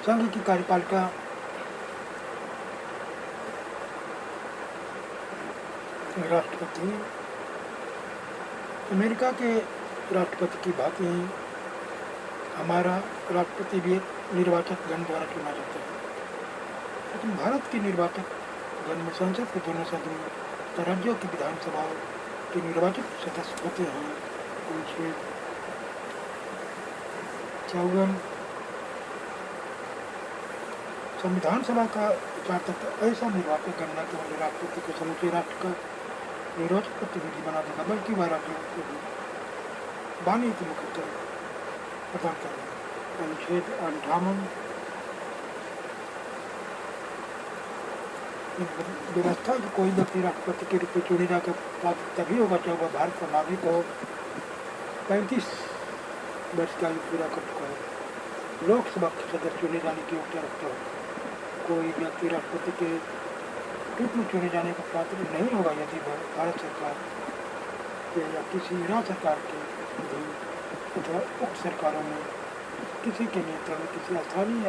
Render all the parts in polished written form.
संघ की कार्यपालिका राष्ट्रपति अमेरिका के राष्ट्रपति की बात ही हमारा राष्ट्रपति भी एक निर्वाचक गण द्वारा चुना जाता है। लेकिन भारत के निर्वाचक गण में संसद के दोनों सदनों तथा राज्यों की विधानसभाओं के निर्वाचित सदस्य होते हैं। अनुच्छेद 54 संविधान सभा का विचार तत्व ऐसा निर्वाचक गण न केवल राष्ट्रपति को समूचे राष्ट्र का निर्वाचक प्रतिनिधि बना देगा, बल्कि वह राज्यों को भी बानी की मुख्यता प्रदान करेगा। अनुच्छेद 58 व्यवस्था की कोई व्यक्ति राष्ट्रपति के रूप में चुने जाकर पात्र तभी होगा चाहे वह भारत का नागरिक हो, 35 वर्ष की आयु पूरा कर चुका है, लोकसभा के सदस्य चुने जाने की योग्यता रखता हो। कोई व्यक्ति राष्ट्रपति के रूप में चुने जाने का पात्र नहीं होगा यदि वह भारत सरकार या किसी राज्य सरकार के अधीन अथवा उप सरकारों में किसी के नियंत्रण में किसी स्थानीय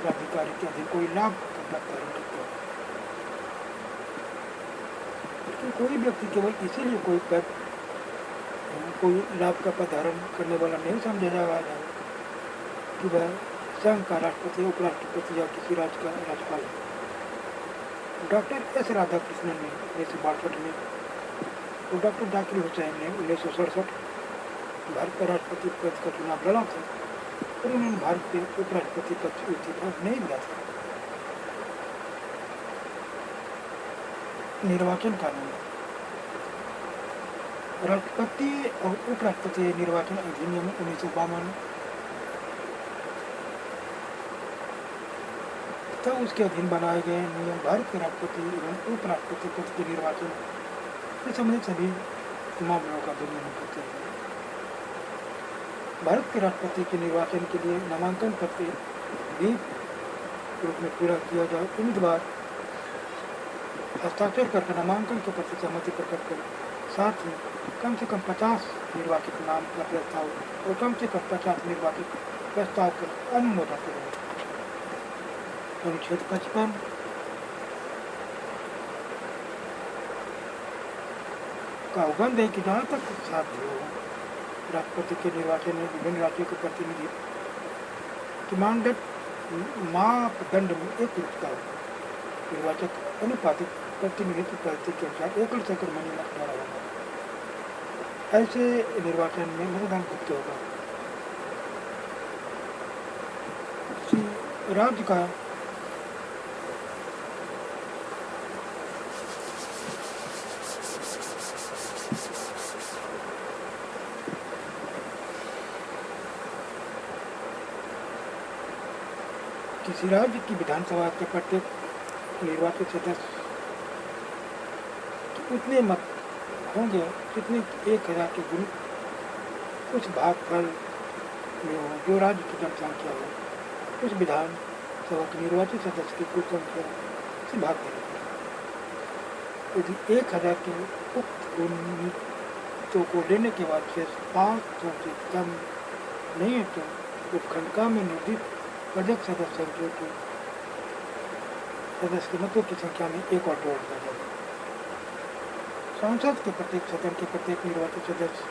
प्राधिकारी के अधीन कोई लाभ का धारण करता है। कोई व्यक्ति केवल इसीलिए कोई लाभ का पद धारण करने वाला नहीं समझा जाएगा कि वह संघ का राष्ट्रपति, उपराष्ट्रपति या किसी राज्य का राज्यपाल है। डॉक्टर एस राधाकृष्णन ने 1962 में और डॉक्टर जाकिर हुसैन ने 1967 भारत का राष्ट्रपति पद का चुनाव लड़ा था और उन्होंने भारत के उपराष्ट्रपति पद से इस्तीफा नहीं दिया था। निर्वाचन कानून राष्ट्रपति और उपराष्ट्रपति निर्वाचन अधिनियम 1952 तथा उसके अधीन बनाए गए नियम भारत के राष्ट्रपति एवं उपराष्ट्रपति पद के निर्वाचन से संबंधित सभी मामलों का विनियमन करते हैं। भारत के राष्ट्रपति के निर्वाचन के लिए नामांकन पत्र भी रूप में पूरा किया जाए। उम्मीदवार हस्ताक्षर करके नामांकन के प्रति सहमति प्रकट कर साथ ही कम से कम 50 निर्वाचित नाम का प्रस्ताव और कम से कम 50 निर्वाचित प्रस्ताव का अनुमोदन करें। अनुच्छेद 55 का उगम है कि जहाँ तक साध्य हो राष्ट्रपति के निर्वाचन में विभिन्न राज्यों के प्रतिनिधि की मापदंड में एक रूपता हो। निर्वाचक अनुपातिक प्रतिनिधित्व पद्धति के अनुसार एकल सकल मनी मत द्वारा होगा। ऐसे निर्वाचन में मतदान गुप्त होगा। राज्य का किसी राज्य की विधानसभा के प्रत्येक निर्वाचित सदस्य उतने मत होंगे जितने 1000 के गुण उस भागफल में हो जो राज्य की जनसंख्या हो। उस विधानसभा के निर्वाचित सदस्य की कुल संख्या से भाग देगा। यदि 1000 के उक्त गुणों को लेने के बाद शेष 500 से कम नहीं है तो उपखंड में निर्दिष्ट अध्यक्ष सदस्य संख्या के सदस्य के मतों की संख्या में एक और जोड़ दिया जाएगा। संसद के प्रत्येक सदन के प्रत्येक निर्वाचित सदस्य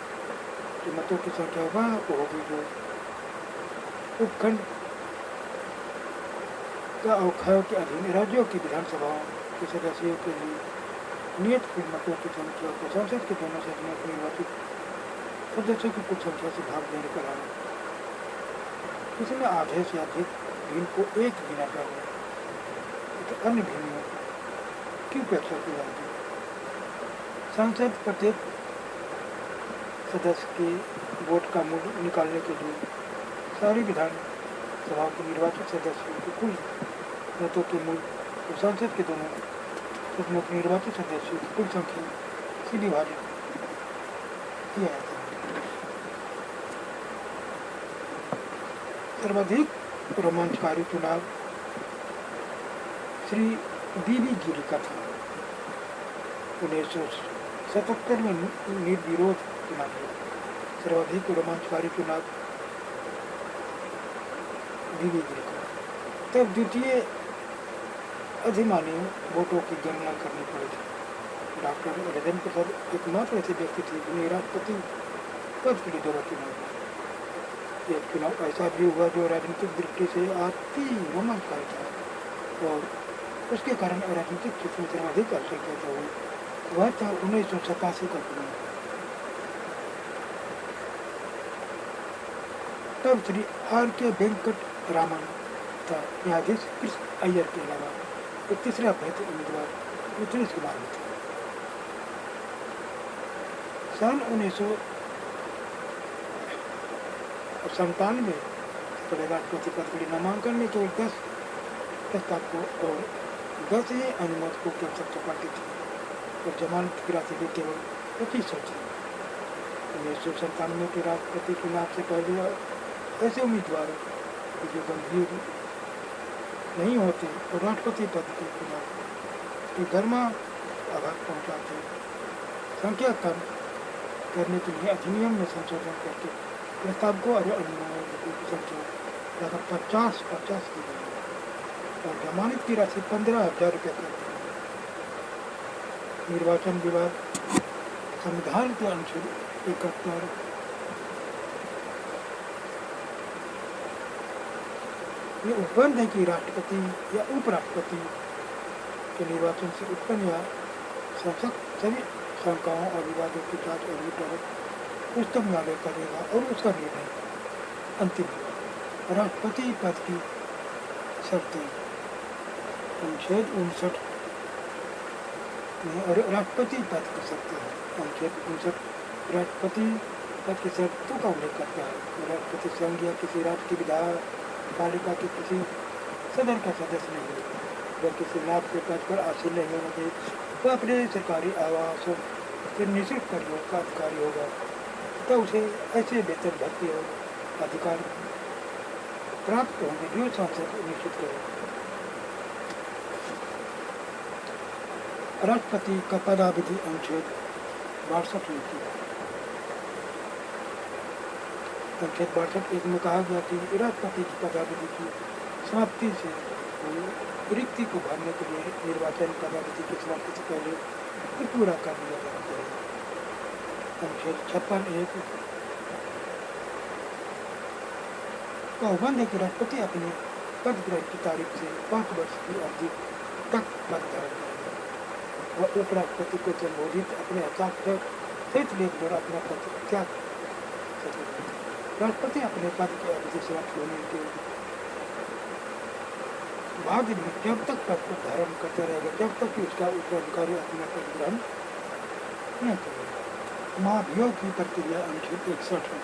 के मतों की संख्या वह होगी जो उपखंड का अवक्षय के अधीन राज्यों की विधानसभाओं के सदस्यों के लिए नियत कुल मतों की संख्या को संसद के दोनों सदनों के निर्वाचित सदस्यों की कुल संख्या से भाग देने पर आए। इसमें आधे से अधिक भिन्न को एक गिना जाएगा तो अन्य भिन्नों की उपेक्षा की जाएगी। संसद प्रत्येक सदस्य के वोट का मूल्य निकालने के लिए सारी विधानसभा के निर्वाचित सदस्यों के कुल मतों के मूल्य और संसद के दोनों सदनों के निर्वाचित सदस्यों की कुल संख्या से विभाजित किया जाता है। सर्वाधिक रोमांचकारी चुनाव श्री बीबी गिरी का था। 1977 में निर्विरोध चुनाव हुआ। सर्वाधिक रोमांचकारी चुनाव बीबी गिरी का तब द्वितीय अधिमान्य वोटों की गणना करनी पड़ेगी। डॉक्टर राजेंद्र प्रसाद एकमात्र ऐसे व्यक्ति थे जिन्हें राष्ट्रपति पद के लिए दोबारा चुनाव हुआ। एक चुनाव ऐसा भी हुआ जो राजनीतिक दृष्टि से अति रोमांचकारी था और उसके कारण राजनीतिक क्षेत्र में सर्वाधिक अवसर पैदा हुए। वह था 1987 का चुनाव। तब श्री आर के वेंकट रामन था न्यायाधीश कृष्ण अय्यर के अलावा एक तीसरा बेहतर उम्मीदवार नीतीश कुमार भी थे। सन 1997 में राष्ट्रपति पद के लिए नामांकन में केवल 10 प्रस्तावकों और 10 ही अनुमोदकों की आवश्यकता पड़ती थी और जमानत की राशि भी केवल 2500 थी। 1997 के राष्ट्रपति चुनाव से पहले ऐसे उम्मीदवार जो गंभीर नहीं होते और राष्ट्रपति पद के चुनाव की गर्मा आघात पहुंचाते संख्या कम करने के लिए अधिनियम में संशोधन करके प्रस्तावकों और अनुमोदकों की संख्या लगभग 50 की गई और जमानत की राशि 15,000 रुपये कर दी। निर्वाचन विभाग संविधान के अनुच्छेद 71 ये उपबंध है कि राष्ट्रपति या उपराष्ट्रपति के निर्वाचन से उत्पन्न या संसद सभी शंकाओं और विवादों की जांच और रिपोर्ट उच्चतम न्यायालय करेगा और उसका निर्णय अंतिम होगा। राष्ट्रपति पद की शर्तें अनुच्छेद 59 में और राष्ट्रपति पद की शर्तें अनुच्छेद 59 राष्ट्रपति पद की शर्तों का उल्लेख करता है। राष्ट्रपति संघ या किसी राज्य की विधानपालिका के किसी सदन का सदस्य नहीं है। वह किसी लाभ के पद पर हासिल नहीं होना चाहिए। वह अपने सरकारी आवासों से निःशुल्क प्रयोग का अधिकारी होगा तो उसे ऐसे वेतन भत्ते और अधिकार प्राप्त होंगे जो संसद निश्चित करे। राष्ट्रपति का पदावधि अनुच्छेद 62 अनुच्छेद 62 में कहा गया कि राष्ट्रपति की पदावधि की समाप्ति से रिक्ति को भरने के लिए निर्वाचन पदावधि की समाप्ति से पहले पूरा कर दिया जाना चाहिए। अनुच्छेद 56(1) का उपबंध है कि राष्ट्रपति अपने पद ग्रहण की तारीख से 5 वर्ष की अवधि तक पद धारण करेगा। वह उपराष्ट्रपति को संबोधित अपने हस्ताक्षर सहित लेख द्वारा अपना पद त्याग सकेगा। राष्ट्रपति अपने पद की अवधि समाप्त होने के बाद में जब तक पद को धारण करता रहेगा जब तक कि उसका उत्तराधिकारी अपना पद ग्रहण न करेगा। महाभियोग की प्रक्रिया अनुच्छेद 61 है।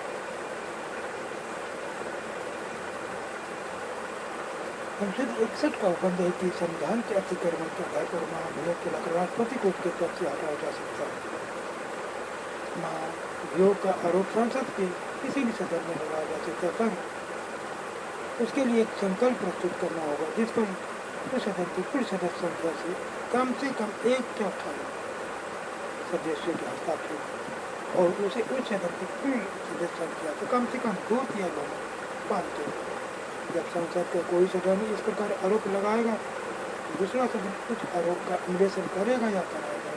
अनुच्छेद 61 का उपबंध है कि संविधान के अतिक्रमण के आधार पर महाभियोग के लाकर राष्ट्रपति को उसके पद से हटाया जा सकता है। महाभियोग का आरोप संसद के किसी भी सदन में लगाया जा सकता है पर उसके लिए एक संकल्प प्रस्तुत करना होगा जिस पर उस सदन की कुल सदस्य संख्या से कम 1/4 सदस्यों के हस्ताक्षर और उसे उस सदन की कुल सदस्य संख्या तो कम से कम 2/3 पारित होगा। जब संसद का कोई सदन इस प्रकार आरोप लगाएगा दूसरा सदन कुछ आरोप का अन्वेषण करेगा या कराएगा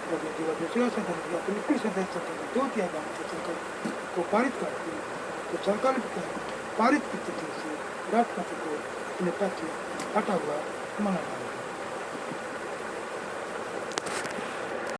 और यदि वह दूसरा सदन भी अपनी कुल सदस्य संख्या में 2/3 के संकल्प को पारित करती है तो संकल्प को पारित की तिथि से राष्ट्रपति को अपने पद से हटा हुआ माना जाएगा।